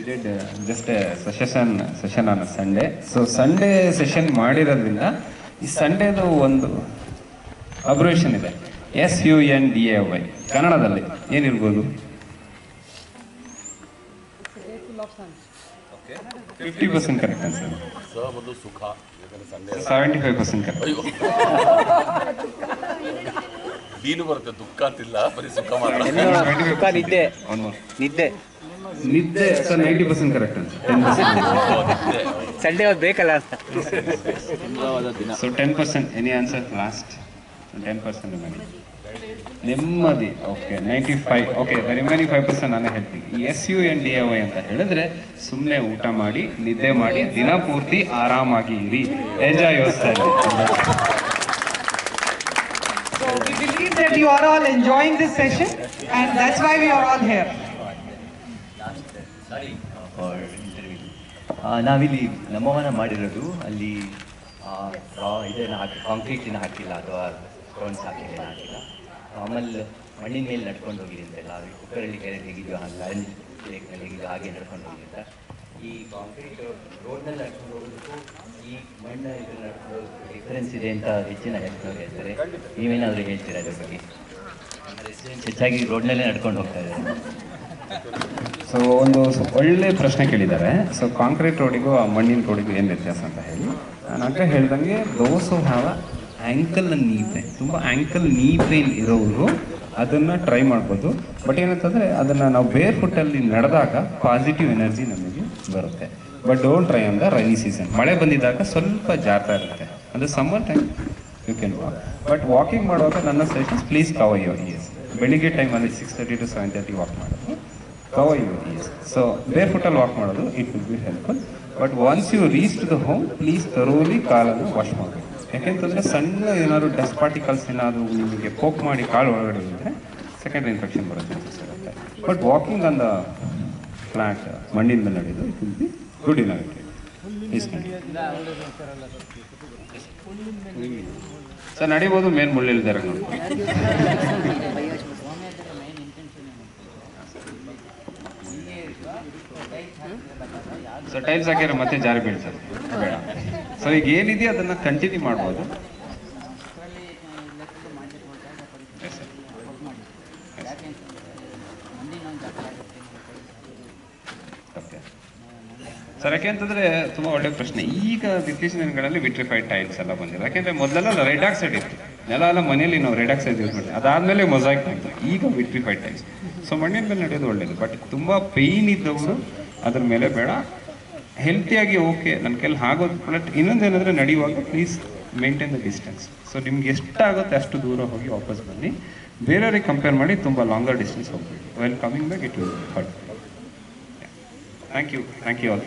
Did just session on Sunday. So Sunday session ಮಾಡಿರೋದ್ರಿಂದ ಈ ಸಂಡೇದು ಒಂದು ಅಬ್ರಿವೇಷನ್ ಇದೆ, SUNDAY. ಕನ್ನಡದಲ್ಲಿ ಏನಿರ್ಬೋದು? 50% ಕರೆಕ್ಟ್ ಆನ್ಸರ್. 75% ಕರೆಕ್ಟ್. ನೀನು ಬರುತ್ತೆ, ದುಃಖ ಅಂತಿಲ್ಲ, ಬರೀ ಸುಖ ಮಾತ್ರ. ನಿದ್ದೆ ಸರ್ 90% ಕರೆಕ್ಟ್ ಆನ್ಸರ್. 10% ಸಂಡೇ ಅವತ್ತು ಬೇಕಲ್ಲ. So 10%. Any answer last? 10% remaining. ನೆಮ್ಮದಿ. ಓಕೆ 95. ಓಕೆ ರಿಮೈನಿಂಗ್ 5% ನಾನೇ ಹೇಳ್ತೀನಿ. ಈ SUNDAY ಅಂತ ಹೇಳಿದ್ರೆ ಸುಮ್ಮನೆ ಊಟ ಮಾಡಿ ನಿದ್ದೆ ಮಾಡಿ ದಿನ ಪೂರ್ತಿ ಆರಾಮಾಗಿ ಇರಿ, enjoy your style. So we believe that you are all enjoying this session and that's why we are all here. ನಾವಿಲ್ಲಿ ನಮೋವನ ಮಾಡಿರೋದು ಅಲ್ಲಿ ಇದನ್ನು ಹಾಕಿ ಕಾಂಕ್ರೀಟಿನ ಹಾಕಿಲ್ಲ ಅಥವಾ ಸ್ಟೋನ್ಸ್ ಹಾಕಿಲ್ಲ ಹಾಕಿಲ್ಲ. ಆಮೇಲೆ ಮಣ್ಣಿನ ಮೇಲೆ ನಡ್ಕೊಂಡು ಹೋಗಿದ್ದಂತೆಲ್ಲ ಕುಕ್ಕರಲ್ಲಿ ಕೆರೆ ತೆಗಿದು ಲ್ಯಾಂಡ್ ಲೇಕ್ನಲ್ಲಿ ತೆಗಿದು ಹಾಗೆ ನಡ್ಕೊಂಡು ಹೋಗಿದ್ದ. ಈ ಕಾಂಕ್ರೀಟ್ ರೋಡ್ನಲ್ಲಿ ನಡ್ಕೊಂಡು ಹೋಗೋದಕ್ಕೂ ಈ ಮಣ್ಣ ಇದ್ರಲ್ಲಿ ನಡ್ಕೊಂಡು ಹೋಗೋದಕ್ಕೂ ಡಿಫರೆನ್ಸ್ ಇದೆ ಅಂತ ಹೆಚ್ಚಿನ ಹೆಲ್ಪ್ನವ್ರು ಹೇಳ್ತಾರೆ. ನೀವೇನಾದರೂ ಹೇಳ್ತೀರಾ ಅದ್ರ ಬಗ್ಗೆ? ಹೆಚ್ಚಾಗಿ ರೋಡ್ನಲ್ಲೇ ನಡ್ಕೊಂಡು ಹೋಗ್ತಾ ಇದ್ದಾರೆ. ಸೊ ಒಂದು ಒಳ್ಳೆ ಪ್ರಶ್ನೆ ಕೇಳಿದ್ದಾರೆ. ಸೊ ಕಾಂಕ್ರೀಟ್ ರೋಡಿಗೂ ಆ ಮಣ್ಣಿನ ರೋಡಿಗೂ ಏನು ವ್ಯತ್ಯಾಸ ಅಂತ ಹೇಳಿ, ನಾನು ಆಗಲೇ ಹೇಳ್ದಂಗೆ ದೋಸು ಹ್ಯಾವ್ ಆ್ಯಂಕಲ್ ನೀ ಪೇನ್, ತುಂಬ ಆ್ಯಂಕಲ್ ನೀ ಪೇನ್ ಇರೋರು ಅದನ್ನು ಟ್ರೈ ಮಾಡ್ಬೋದು. ಬಟ್ ಏನಂತಂದರೆ ಅದನ್ನು ನಾವು ಬೇರ್ ಫುಟ್ಟಲ್ಲಿ ನಡೆದಾಗ ಪಾಸಿಟಿವ್ ಎನರ್ಜಿ ನಮಗೆ ಬರುತ್ತೆ. But don't try on the rainy season. ಮಳೆ ಬಂದಿದ್ದಾಗ ಸ್ವಲ್ಪ ಜಾರ್ತಾ ಇರುತ್ತೆ, ಅದು summer time you can walk. But walking ಮಾಡುವಾಗ ನನ್ನ suggestions please cover your ears. ಬೆಳಿಗ್ಗೆ ಟೈಮಲ್ಲಿ 6:30 to 7:30 ವಾಕ್ ಮಾಡೋದು, cover your ears. So bare ಫುಟ್ಟಲ್ಲಿ ವಾಕ್ ಮಾಡೋದು it will be helpful. But once you reach to the home please thoroughly ಕಾಲನ್ನು wash ಮಾಡಬೇಕು. ಯಾಕೆಂತಂದರೆ ಸಣ್ಣ ಏನಾದರೂ ಡಸ್ಟ್ ಪಾರ್ಟಿಕಲ್ಸ್ ಏನಾದರೂ ನಿಮಗೆ ಪೋಕ್ ಮಾಡಿ ಕಾಲು ಒಳಗಡೆ ಇದ್ದರೆ ಸೆಕೆಂಡರಿ ಇನ್ಫೆಕ್ಷನ್ ಬರೋ ಚಾನ್ಸಸ್ ಇರುತ್ತೆ. But walking on the flat ಮಣ್ಣಿನ ಮೇಲೆ ನಡೆಯೋದು it will be good innovative. Please sir ನಡಿಬೋದು, ಮೇನ್ ಮುಳ್ಳಿಲ್ದಾರೆ ನೋಡಿ. ಸೊ ಟೈಲ್ಸ್ ಹಾಕಿದ್ರೆ ಮತ್ತೆ ಜಾರಿ ಬೀಳ್ತಾರೆ, ಬೇಡ. ಸೊ ಈಗ ಏನಿದೆಯೋ ಅದನ್ನು ಕಂಟಿನ್ಯೂ ಮಾಡ್ಬೋದು. ಓಕೆ ಸರ್, ಯಾಕೆಂತಂದರೆ ತುಂಬ ಒಳ್ಳೆ ಪ್ರಶ್ನೆ. ಈಗ ಇತ್ತೀಚಿನ ದಿನಗಳಲ್ಲಿ ವಿಟ್ರಿಫೈಡ್ ಟೈಲ್ಸ್ ಎಲ್ಲ ಬಂದಿದೆ. ಯಾಕೆಂದರೆ ಮೊದಲೆಲ್ಲ ರೆಡ್ ಆಕ್ಸೈಡ್ ಇತ್ತು, ನೆಲ ಎಲ್ಲ ಮನೆಯಲ್ಲಿ ನಾವು ರೆಡ್ ಆಕ್ಸೈಡ್ ಯೂಸ್ ಮಾಡಿದ್ವಿ, ಅದಾದಮೇಲೆ ಮೊಸಾಯಿಕ್ ಬಂತು. ಈಗ ವಿಟ್ರಿಫೈಡ್ ಟೈಲ್ಸ್. ಸೊ ಮಣ್ಣಿನ ಮೇಲೆ ನಡೆಯೋದು ಒಳ್ಳೆಯದು. ಬಟ್ ತುಂಬ ಪೇಯ್ನ್ ಇದ್ದವರು ಅದ್ರ ಮೇಲೆ ಬೇಡ. ಹೆಲ್ತಿಯಾಗಿ ಓಕೆ ನನ್ನ ಕೈಲಿ ಆಗೋದು. ಬಟ್ ಇನ್ನೊಂದು ಏನಂದರೆ ನಡೆಯುವಾಗ please maintain the distance. So ನಿಮ್ಗೆ ಎಷ್ಟಾಗುತ್ತೆ ಅಷ್ಟು ದೂರ ಹೋಗಿ ವಾಪಸ್ ಬನ್ನಿ. ಬೇರೆಯವ್ರಿಗೆ ಕಂಪೇರ್ ಮಾಡಿ ತುಂಬ ಲಾಂಗರ್ ಡಿಸ್ಟೆನ್ಸ್ ಹೋಗ್ಬೇಡಿ. Well coming back it will hurt. Thank you all.